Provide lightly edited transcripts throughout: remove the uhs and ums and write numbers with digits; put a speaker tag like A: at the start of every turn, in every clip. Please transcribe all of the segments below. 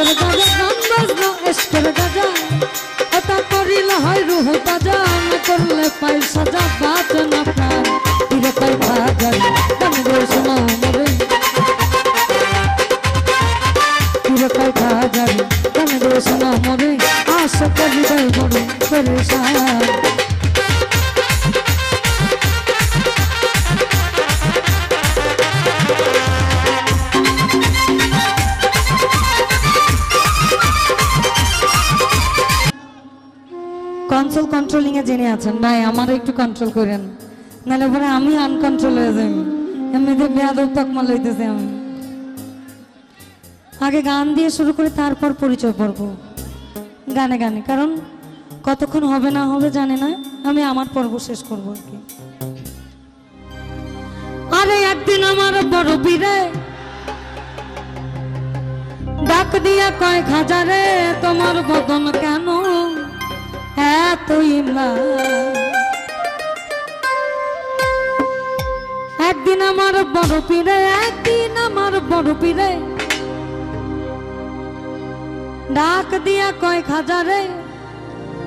A: এসকের গাজা গান বাজলো এসকের গাজা ওটা করিলে হয় রুহ তাজা না করলে পাই সাজা বাঁচে না প্রাণ ফিরে পাই ভাজাই গান গো শোনো মরে ফিরে পাই ভাজাই গান গো শোনো মরে আশা করি যাই বড় পরেশান কন্ট্রোল কন্ট্রোলিং এ জেনে আছেন ভাই আমার একটু কন্ট্রোল করেন নাহলে পরে আমি আনকন্ট্রোল হয়ে যাই এমনিতে বেয়াদব তকমা লইতেছে আমি আগে গান দিয়ে শুরু করে তারপর পরিচয় পর্ব গানে গানে কারণ কতক্ষণ হবে না হবে জানে না আমি আমার পর্ব শেষ করবো আর কি আরে একদিন আমার বড় পীরে ডাক দিয়া কয়েক হাজারে তোমার বদন কেন একদিন আমার বড় পীরে একদিন আমার বড় পীরে ডাক দিয়া কয়েক হাজারে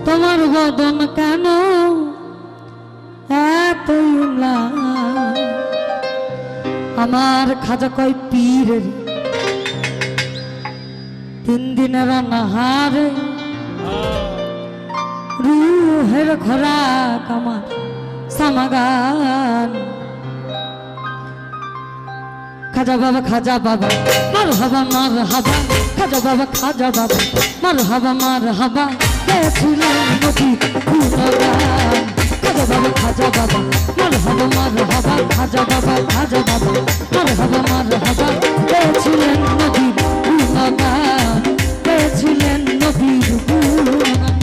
A: তোমার বদন কেন এত আমার খাজা কয় পীর 3 দিনের নাহারে রুহের খোরাক আমার সামাগান খাজা বাবা মার হাবা খাজা বাবা মার হাবা গেছিলেন নদী গুণগান খাজা বাবা মার হাবা খাজা বাবা মার হাবা গেছিলেন নদী গুণগান গেছিলেন নদীর গুণগান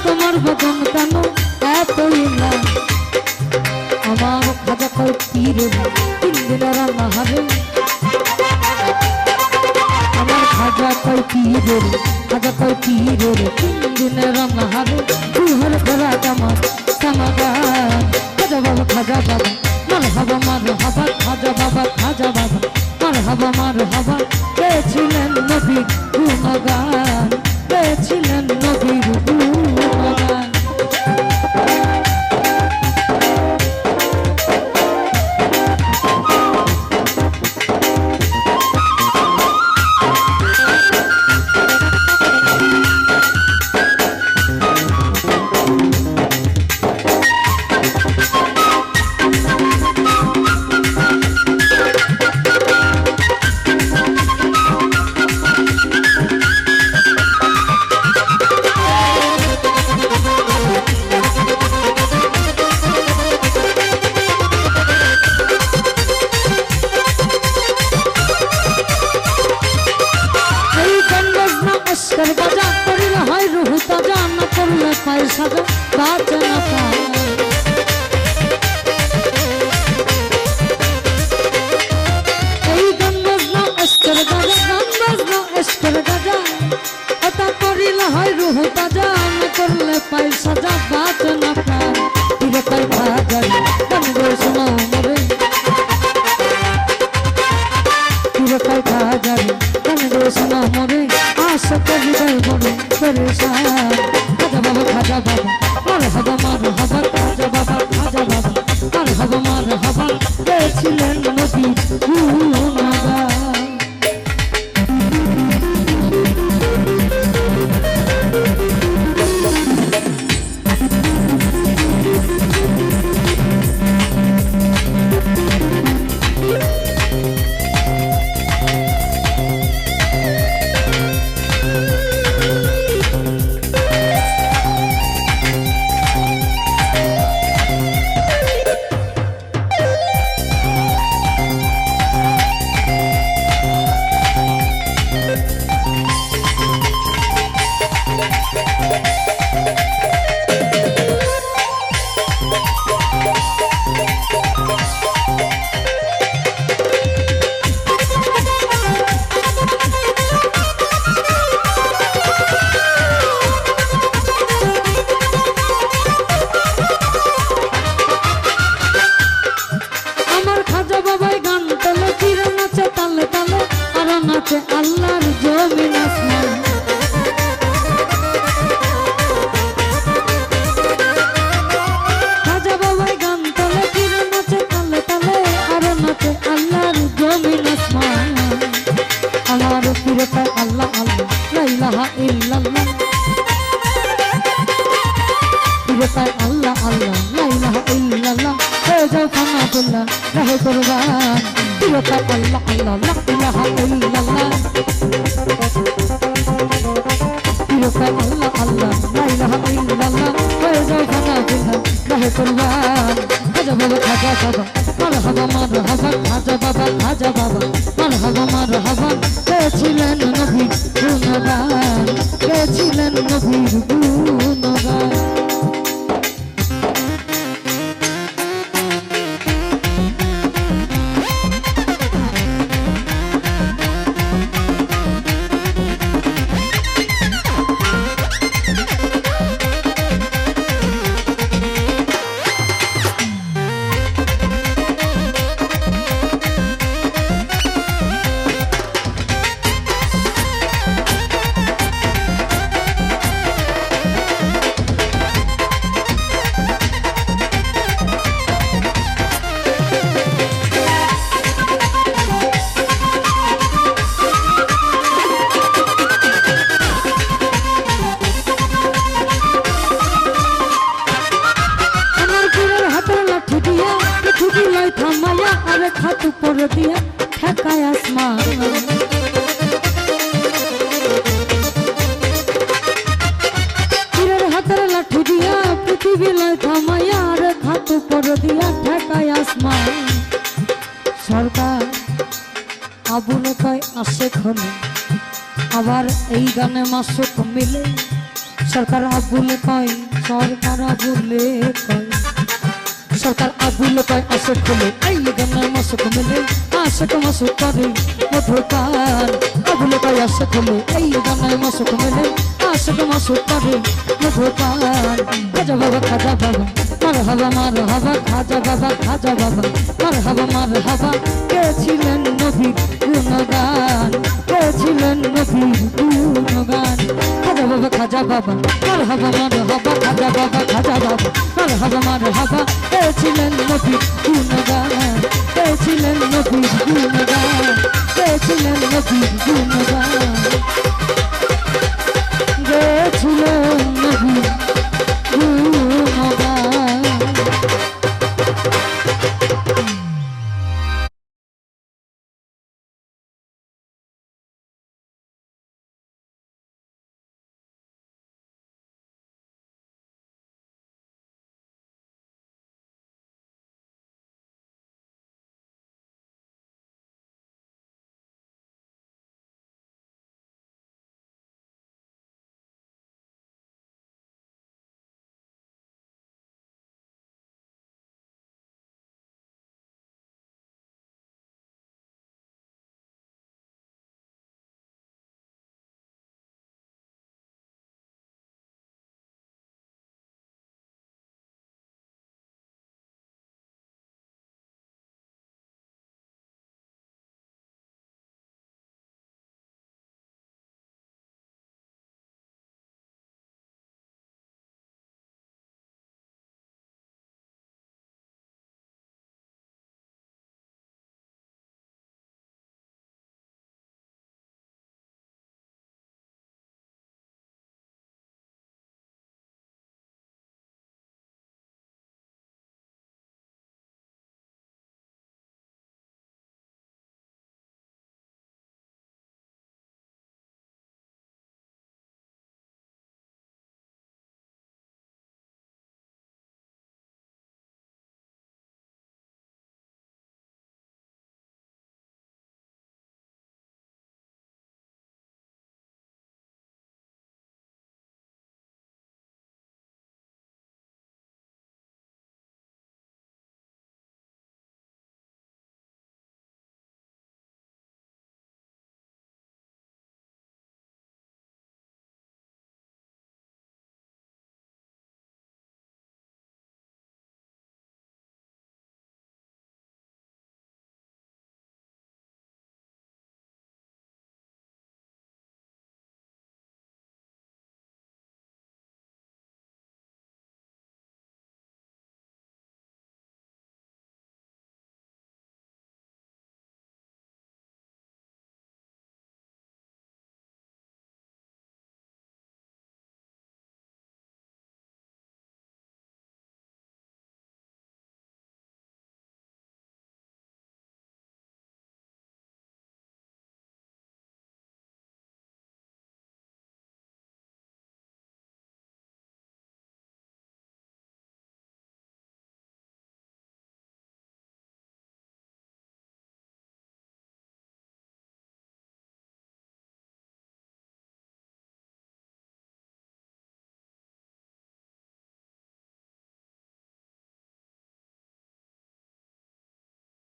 A: তোমার বদন কেন এতই না আমার খাজা কয় পীরে 3 দিনের নাহারে আমার খাজা কয় পীরে 3 দিনের নাহারে রুহের খোরাক আমার সামাগান খাজা বাবা মার হাবা খাজা বাবা মার হাবা গেছিলেন নবী গুণগান গেছিলেন নবীর গুণগান বাজা করিলে হয় রুহ তাজা না করলে পাই সাজা বাঁচে না পায় এই গান বাজলো এসকের গাজা ওটা করিলে হয় রুহ তাজা না করলে পাই সাজা বাঁচে না প্রাণ ফিরে পাই ভাজাই গান গো শোনো মরে ফিরে পাই ভাজাই গান গো শোনো মরে আশা করি যাই বড় পরেশান খাজা বাবা মার হাবা খাজা বাবা মার হাবা গেছিলেন নদী গুণগান নাচে আল্লাহর জমিন আসমান খাজা বাবাই গান তোলে ফিরে নাচে তালে তালে আর নাচে আল্লাহর জমিন আসমান আমার ফিরে পায় আল্লাহ আল্লাহ লা ইলাহা ইল্লাল্লাহ ফিরে পায় আল্লাহ আল্লাহ লা ইলাহা ইল্লাল্লাহ হয়ে যাও খানাতুল্লাহ রাহে কুরবান ফিরে পায় আল্লাহ আল্লাহ লা ইলাহা ইল্লাল্লাহ ফিরে পায় আল্লাহ আল্লাহ লা ইলাহা ইল্লাল্লাহ হয়ে যাও খানাতুল্লাহ রাহে কুরবান খাজা বাবা মারহাবা খাজা বাবা মারহাবা কে ছিলেন নবীর গুণগান কে ছিলেন নবীর গুণগান থামায়া আরে খাতু পর দিয়া ঠেকায় আসমান পীরের হাতের লাঠি দিয়া পৃথিবী লয় থামায়া আরে খাতু পর দিয়া ঠেকায় আসমান সরকার আবুলে কয় আসে খনে আবার এই গানে মাসুক মিলে সরকার আবুলে কয় সরকার আবুলে কয় সরকার আবুল কয় আশক খুলে এই গানে মাসুক মিলে আশক মাসুক করে মধুকার আবুল কয় আশক খুলে এই গানে মাসুক মিলে আশক মাসুক করে মধুকার খাজা বাবা মারহাবা খাজা বাবা মারহাবা কে ছিলেন নবীর গুণগান কে ছিলেন নবীর গুণগান খাজা বাবা মারহাবা খাজা বাবা মারহাবা কে ছিলেন নবীর গুণগান কে ছিলেন নবীর গুণগান